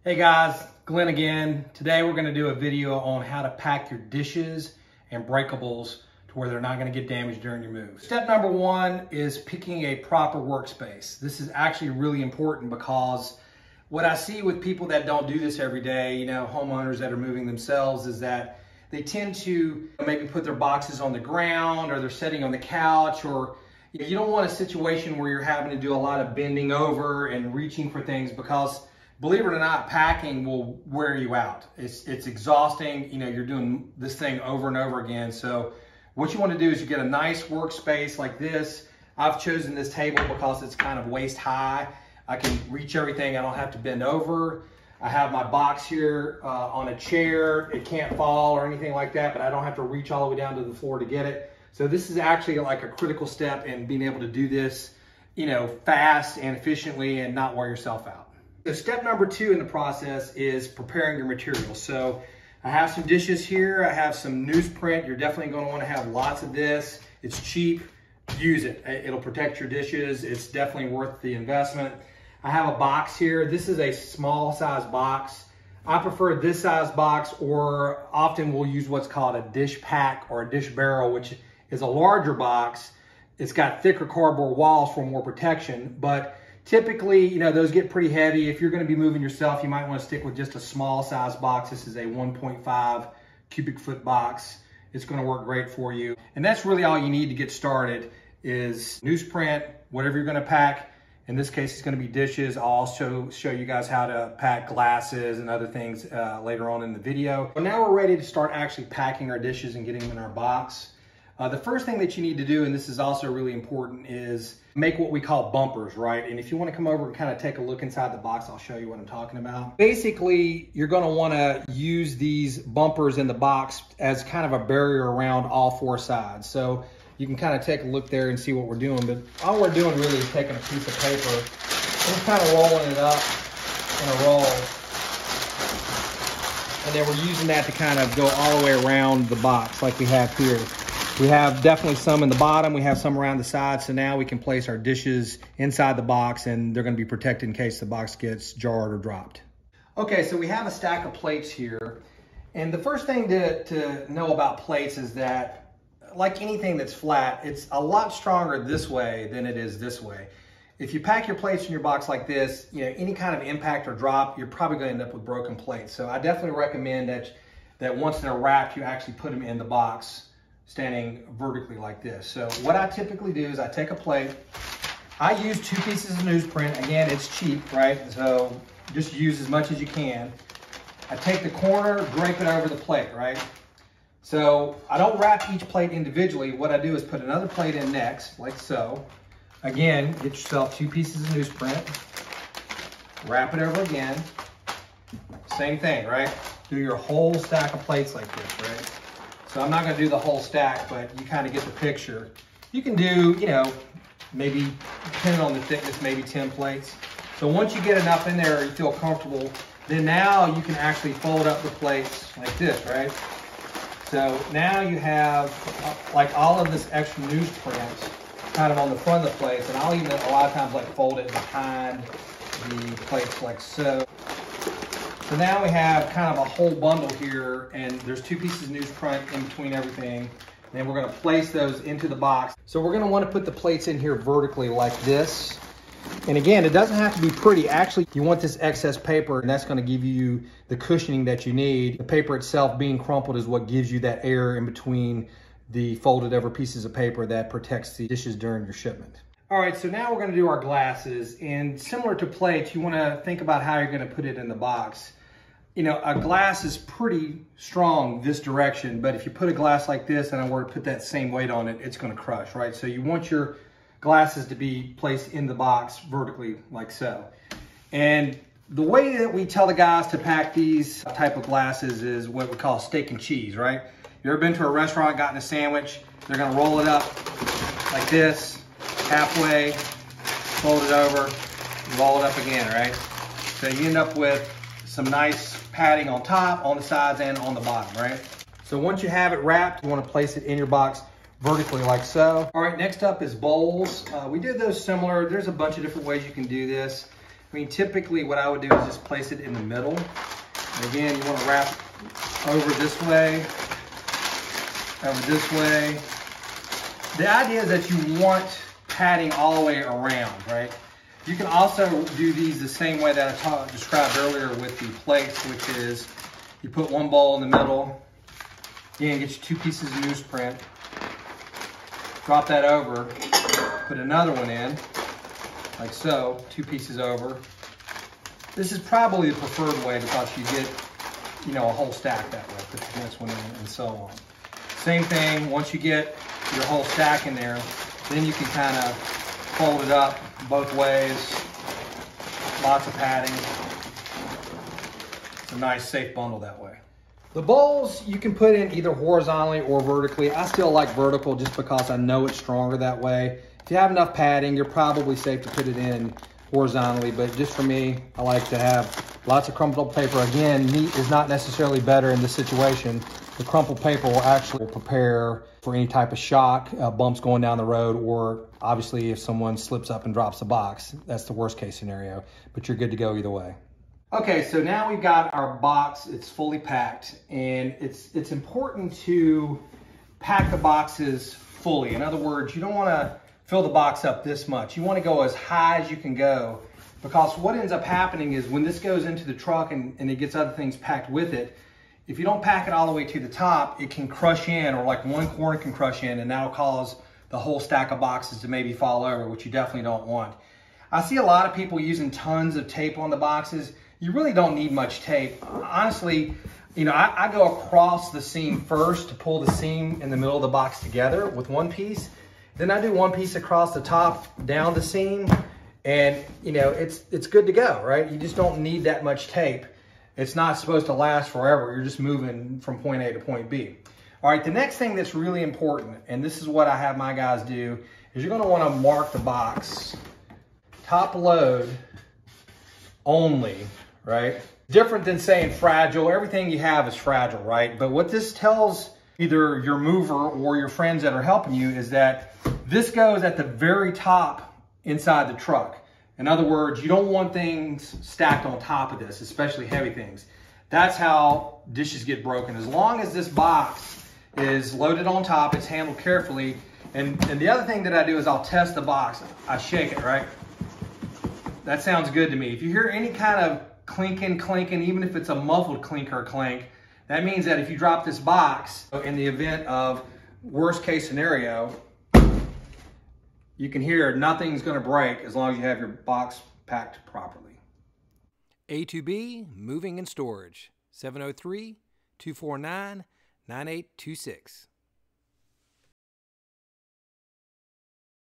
Hey guys, Glen again. Today we're going to do a video on how to pack your dishes and breakables to where they're not going to get damaged during your move. Step number one is picking a proper workspace. This is actually really important because what I see with people that don't do this every day, homeowners that are moving themselves, is that they tend to maybe put their boxes on the ground or they're sitting on the couch, or you don't want a situation where you're having to do a lot of bending over and reaching for things, because believe it or not, packing will wear you out. It's exhausting. You're doing this thing over and over again. So what you want to do is you get a nice workspace like this. I've chosen this table because it's kind of waist high. I can reach everything. I don't have to bend over. I have my box here on a chair. It can't fall or anything like that, but I don't have to reach all the way down to the floor to get it. So this is actually like a critical step in being able to do this, fast and efficiently and not wear yourself out. So step number two in the process is preparing your materials. So I have some dishes here. I have some newsprint. You're definitely going to want to have lots of this. It's cheap. Use it. It'll protect your dishes. It's definitely worth the investment. I have a box here. This is a small size box. I prefer this size box, or often we'll use what's called a dish pack or a dish barrel, which is a larger box. It's got thicker cardboard walls for more protection, but typically, those get pretty heavy. If you're going to be moving yourself, you might want to stick with just a small size box. This is a 1.5 cubic foot box. It's going to work great for you. And that's really all you need to get started is newsprint, whatever you're going to pack. In this case, it's going to be dishes. I'll also show you guys how to pack glasses and other things later on in the video. But now we're ready to start actually packing our dishes and getting them in our box. The first thing that you need to do, and this is also really important, is make what we call bumpers, right? And if you want to come over and kind of take a look inside the box, I'll show you what I'm talking about. Basically, you're going to want to use these bumpers in the box as kind of a barrier around all four sides. So you can kind of take a look there and see what we're doing. But all we're doing really is taking a piece of paper and kind of rolling it up in a roll. And then we're using that to kind of go all the way around the box like we have here. We have definitely some in the bottom. We have some around the side. So now we can place our dishes inside the box and they're going to be protected in case the box gets jarred or dropped. Okay, so we have a stack of plates here. And the first thing to know about plates is that, like anything that's flat, it's a lot stronger this way than it is this way. If you pack your plates in your box like this, any kind of impact or drop, you're probably going to end up with broken plates. So I definitely recommend that once they're wrapped, you actually put them in the box standing vertically like this. So what I typically do is I take a plate. I use 2 pieces of newsprint. Again, it's cheap, right? So just use as much as you can. I take the corner, drape it over the plate, right? So I don't wrap each plate individually. What I do is put another plate in next, like so. Again, get yourself 2 pieces of newsprint. Wrap it over again. Same thing, right? Do your whole stack of plates like this, right? So I'm not going to do the whole stack, but you kind of get the picture. You can do, maybe, depending on the thickness, maybe 10 plates. So once you get enough in there, you feel comfortable, then now you can actually fold up the plates like this, right? So now you have like all of this extra newsprint kind of on the front of the plates, and I'll even a lot of times like fold it behind the plates like so. So now we have kind of a whole bundle here, and there's 2 pieces of newsprint in between everything. And then we're going to place those into the box. So we're going to want to put the plates in here vertically like this. And again, it doesn't have to be pretty. Actually, you want this excess paper, and that's going to give you the cushioning that you need. The paper itself being crumpled is what gives you that air in between the folded over pieces of paper that protects the dishes during your shipment. All right, so now we're going to do our glasses. And similar to plates, you want to think about how you're going to put it in the box. A glass is pretty strong this direction, but if you put a glass like this and I were to put that same weight on it, it's going to crush, right? So you want your glasses to be placed in the box vertically like so. And the way that we tell the guys to pack these type of glasses is what we call steak and cheese, right? You ever been to a restaurant, gotten a sandwich? They're going to roll it up like this, halfway, fold it over, roll it up again, right? So you end up with some nice padding on top, on the sides, and on the bottom, right? So once you have it wrapped, you want to place it in your box vertically like so. All right, next up is bowls. We did those similar. There's a bunch of different ways you can do this. mean, typically what I would do is just place it in the middle. And again, you want to wrap over this way, over this way. The idea is that you want padding all the way around, right? You can also do these the same way that I described earlier with the plates, which is you put one bowl in the middle, again, get you 2 pieces of newsprint, drop that over, put another one in, like so, 2 pieces over. This is probably the preferred way because you get, you know, a whole stack that way. Put the next one in and so on. Same thing, once you get your whole stack in there, then you can kind of fold it up both ways. Lots of padding. It's a nice, safe bundle that way. The bowls you can put in either horizontally or vertically. I still like vertical just because I know it's stronger that way. If you have enough padding, you're probably safe to put it in horizontally, but just for me, I like to have lots of crumpled paper. Again, neat is not necessarily better in this situation. The crumpled paper will actually prepare for any type of shock, bumps going down the road, or obviously if someone slips up and drops the box, that's the worst case scenario, but you're good to go either way. Okay, so now we've got our box, it's fully packed, and it's important to pack the boxes fully. In other words, you don't want to fill the box up this much. You want to go as high as you can go, because what ends up happening is when this goes into the truck and it gets other things packed with it, if you don't pack it all the way to the top, it can crush in, or like one corner can crush in, and that'll cause the whole stack of boxes to maybe fall over, which you definitely don't want. I see a lot of people using tons of tape on the boxes. You really don't need much tape. Honestly, you know, I go across the seam first to pull the seam in the middle of the box together with one piece. Then I do one piece across the top, down the seam, and you know, it's good to go, right? You just don't need that much tape. It's not supposed to last forever. You're just moving from point A to point B. All right, the next thing that's really important, and this is what I have my guys do, is you're gonna wanna mark the box, top load only, right? Different than saying fragile. Everything you have is fragile, right? But what this tells either your mover or your friends that are helping you is that this goes at the very top inside the truck. In other words, you don't want things stacked on top of this, especially heavy things. That's how dishes get broken. As long as this box is loaded on top, it's handled carefully. And the other thing that I do is I'll test the box. I shake it, right? That sounds good to me. If you hear any kind of clinking, even if it's a muffled clink or clank, that means that if you drop this box, in the event of worst case scenario, you can hear nothing's gonna break as long as you have your box packed properly. A2B Moving and Storage, 703-249-9826.